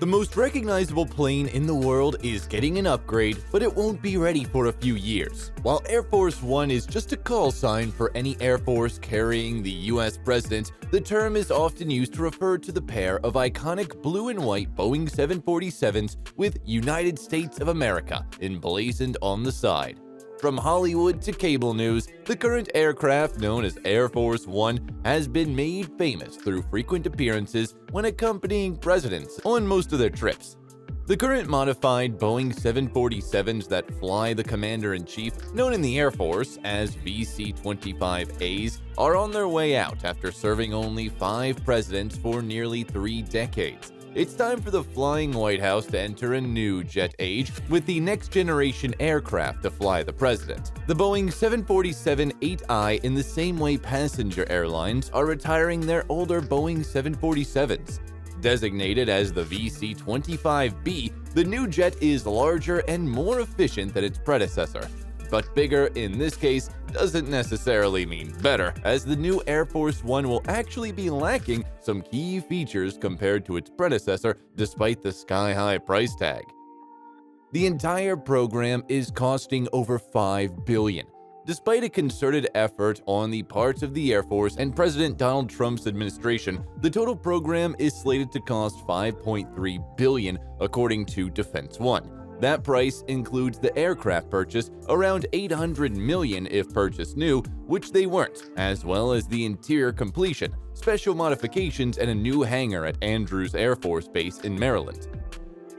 The most recognizable plane in the world is getting an upgrade, but it won't be ready for a few years. While Air Force One is just a call sign for any Air Force carrying the US president, the term is often used to refer to the pair of iconic blue and white Boeing 747s with United States of America emblazoned on the side. From Hollywood to cable news, the current aircraft known as Air Force One has been made famous through frequent appearances when accompanying presidents on most of their trips. The current modified Boeing 747s that fly the Commander-in-Chief, known in the Air Force as VC-25As, are on their way out after serving only 5 presidents for nearly 3 decades. It's time for the flying White House to enter a new jet age with the next-generation aircraft to fly the president. The Boeing 747-8I, in the same way passenger airlines are retiring their older Boeing 747s. Designated as the VC-25B, the new jet is larger and more efficient than its predecessor. But bigger in this case doesn't necessarily mean better, as the new Air Force One will actually be lacking some key features compared to its predecessor despite the sky-high price tag. The entire program is costing over $5 billion. Despite a concerted effort on the parts of the Air Force and President Donald Trump's administration, the total program is slated to cost $5.3 billion, according to Defense One. That price includes the aircraft purchase, around $800 million if purchased new, which they weren't, as well as the interior completion, special modifications, and a new hangar at Andrews Air Force Base in Maryland.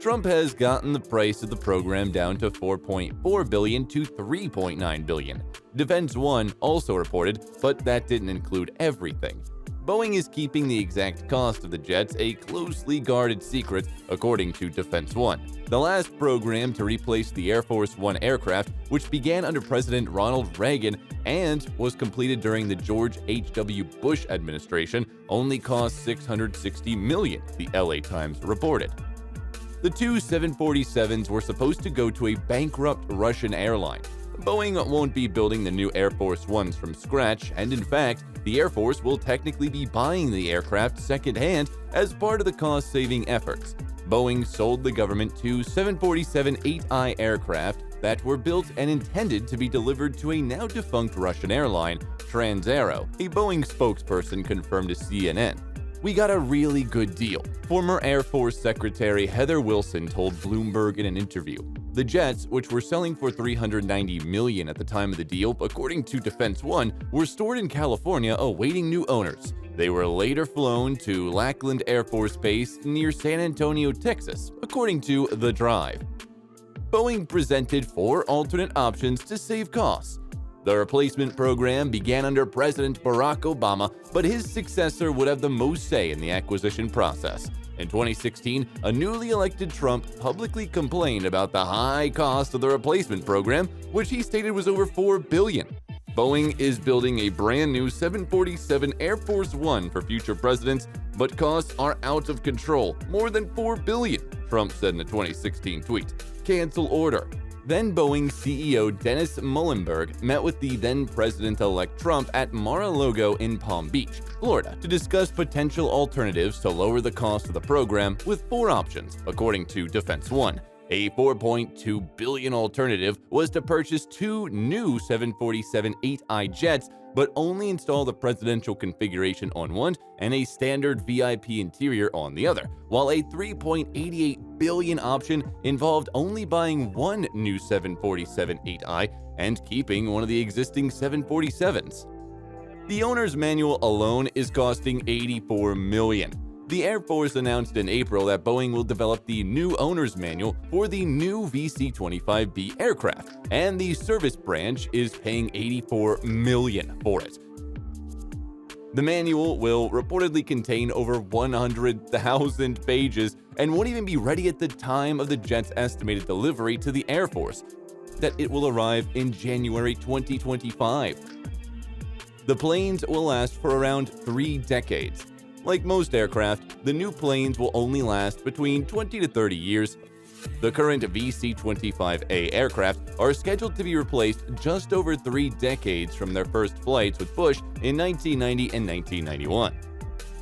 Trump has gotten the price of the program down to $4.4 billion to $3.9 billion. Defense One also reported, but that didn't include everything. Boeing is keeping the exact cost of the jets a closely guarded secret, according to Defense One. The last program to replace the Air Force One aircraft, which began under President Ronald Reagan and was completed during the George H.W. Bush administration, only cost $660 million, the LA Times reported. The two 747s were supposed to go to a bankrupt Russian airline. Boeing won't be building the new Air Force Ones from scratch, and in fact, the Air Force will technically be buying the aircraft secondhand as part of the cost-saving efforts. Boeing sold the government two 747-8I aircraft that were built and intended to be delivered to a now-defunct Russian airline, Transaero, a Boeing spokesperson confirmed to CNN. "We got a really good deal," former Air Force Secretary Heather Wilson told Bloomberg in an interview. The jets, which were selling for $390 million at the time of the deal, according to Defense One, were stored in California awaiting new owners. They were later flown to Lackland Air Force Base near San Antonio, Texas, according to The Drive. Boeing presented 4 alternate options to save costs. The replacement program began under President Barack Obama, but his successor would have the most say in the acquisition process. In 2016, a newly elected Trump publicly complained about the high cost of the replacement program, which he stated was over $4 billion. Boeing is building a brand new 747 Air Force One for future presidents, but costs are out of control, more than $4 billion, Trump said in a 2016 tweet. Cancel order. Then Boeing CEO Dennis Muilenburg met with the then President-elect Trump at Mar-a-Lago in Palm Beach, Florida, to discuss potential alternatives to lower the cost of the program with 4 options, according to Defense One. A $4.2 billion alternative was to purchase 2 new 747-8I jets, but only install the presidential configuration on one and a standard VIP interior on the other, while a $3.88 billion option involved only buying 1 new 747-8I and keeping one of the existing 747s. The owner's manual alone is costing $84 million. The Air Force announced in April that Boeing will develop the new owner's manual for the new VC-25B aircraft, and the service branch is paying $84 million for it. The manual will reportedly contain over 100,000 pages and won't even be ready at the time of the jet's estimated delivery to the Air Force, that it will arrive in January 2025. The planes will last for around 3 decades. Like most aircraft, the new planes will only last between 20 to 30 years. The current VC-25A aircraft are scheduled to be replaced just over 3 decades from their first flights with Bush in 1990 and 1991.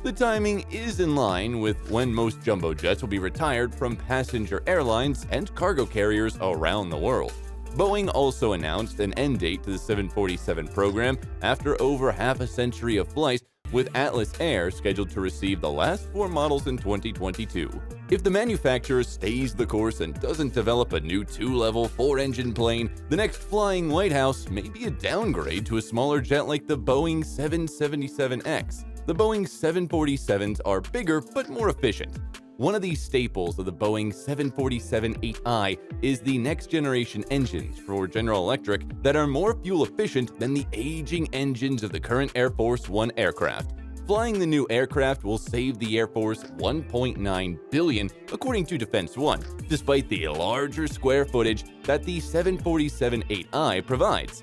The timing is in line with when most jumbo jets will be retired from passenger airlines and cargo carriers around the world. Boeing also announced an end date to the 747 program after over half a century of flight, with Atlas Air scheduled to receive the last 4 models in 2022. If the manufacturer stays the course and doesn't develop a new 2-level, 4-engine plane, the next flying White House may be a downgrade to a smaller jet like the Boeing 777X. The Boeing 747s are bigger but more efficient. One of the staples of the Boeing 747-8i is the next-generation engines for General Electric that are more fuel-efficient than the aging engines of the current Air Force One aircraft. Flying the new aircraft will save the Air Force $1.9 billion, according to Defense One, despite the larger square footage that the 747-8i provides.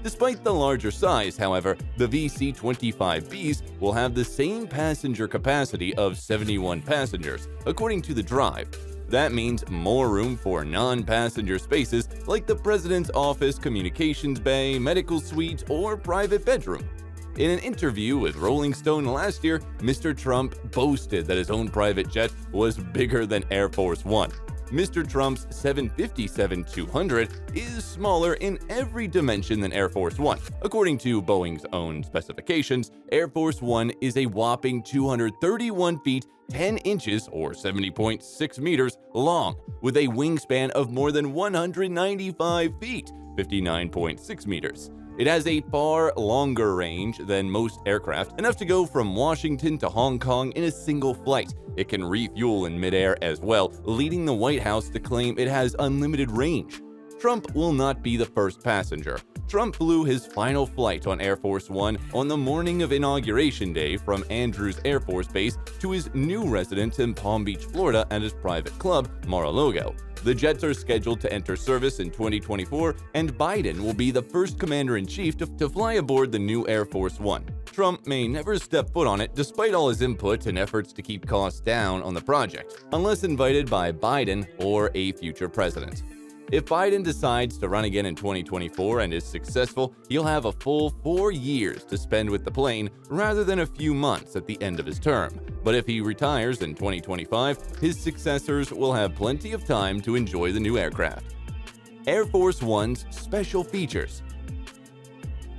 Despite the larger size, however, the VC-25Bs will have the same passenger capacity of 71 passengers, according to the Drive. That means more room for non-passenger spaces like the President's office, communications bay, medical suite, or private bedroom. In an interview with Rolling Stone last year, Mr. Trump boasted that his own private jet was bigger than Air Force One. Mr. Trump's 757-200 is smaller in every dimension than Air Force One. According to Boeing's own specifications, Air Force One is a whopping 231 feet 10 inches or 70.6 meters long, with a wingspan of more than 195 feet, 59.6 meters. It has a far longer range than most aircraft, enough to go from Washington to Hong Kong in a single flight. It can refuel in midair as well, leading the White House to claim it has unlimited range. Trump will not be the first passenger. Trump flew his final flight on Air Force One on the morning of Inauguration Day from Andrews Air Force Base to his new residence in Palm Beach, Florida at his private club, Mar-a-Lago. The jets are scheduled to enter service in 2024, and Biden will be the first commander-in-chief to fly aboard the new Air Force One. Trump may never step foot on it despite all his input and efforts to keep costs down on the project, unless invited by Biden or a future president. If Biden decides to run again in 2024 and is successful, he'll have a full 4 years to spend with the plane rather than a few months at the end of his term. But if he retires in 2025, his successors will have plenty of time to enjoy the new aircraft. Air Force One's special features.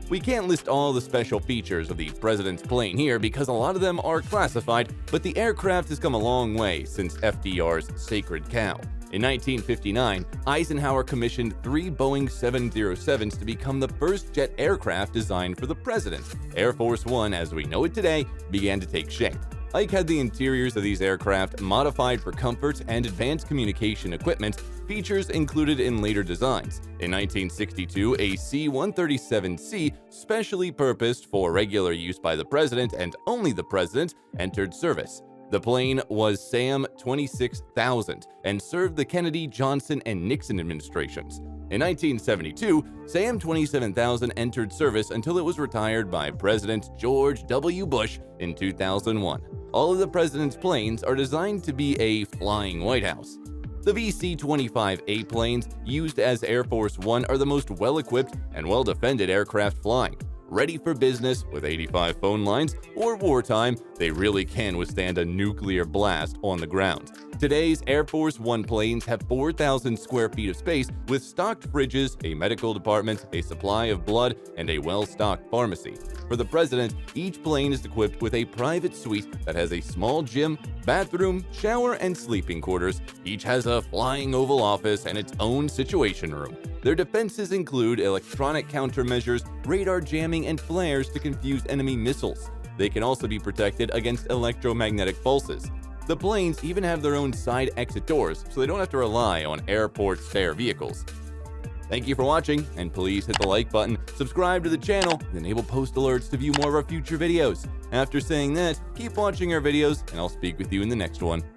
We can't list all the special features of the president's plane here because a lot of them are classified, but the aircraft has come a long way since FDR's sacred cow. In 1959, Eisenhower commissioned 3 Boeing 707s to become the first jet aircraft designed for the president. Air Force One, as we know it today, began to take shape. Ike had the interiors of these aircraft modified for comfort and advanced communication equipment, features included in later designs. In 1962, a C-137C, specially purposed for regular use by the president and only the president, entered service. The plane was SAM 26000 and served the Kennedy, Johnson, and Nixon administrations. In 1972, SAM 27000 entered service until it was retired by President George W. Bush in 2001. All of the president's planes are designed to be a flying White House. The VC-25A planes used as Air Force One are the most well-equipped and well-defended aircraft flying. Ready for business with 85 phone lines or wartime, they really can withstand a nuclear blast on the ground. Today's Air Force One planes have 4,000 square feet of space with stocked fridges, a medical department, a supply of blood, and a well-stocked pharmacy. For the president, each plane is equipped with a private suite that has a small gym, bathroom, shower, and sleeping quarters. Each has a flying Oval Office and its own situation room. Their defenses include electronic countermeasures, radar jamming, and flares to confuse enemy missiles. They can also be protected against electromagnetic pulses. The planes even have their own side exit doors, so they don't have to rely on airport spare vehicles. Thank you for watching, and please hit the like button, subscribe to the channel, and enable post alerts to view more of our future videos. After saying that, keep watching our videos, and I'll speak with you in the next one.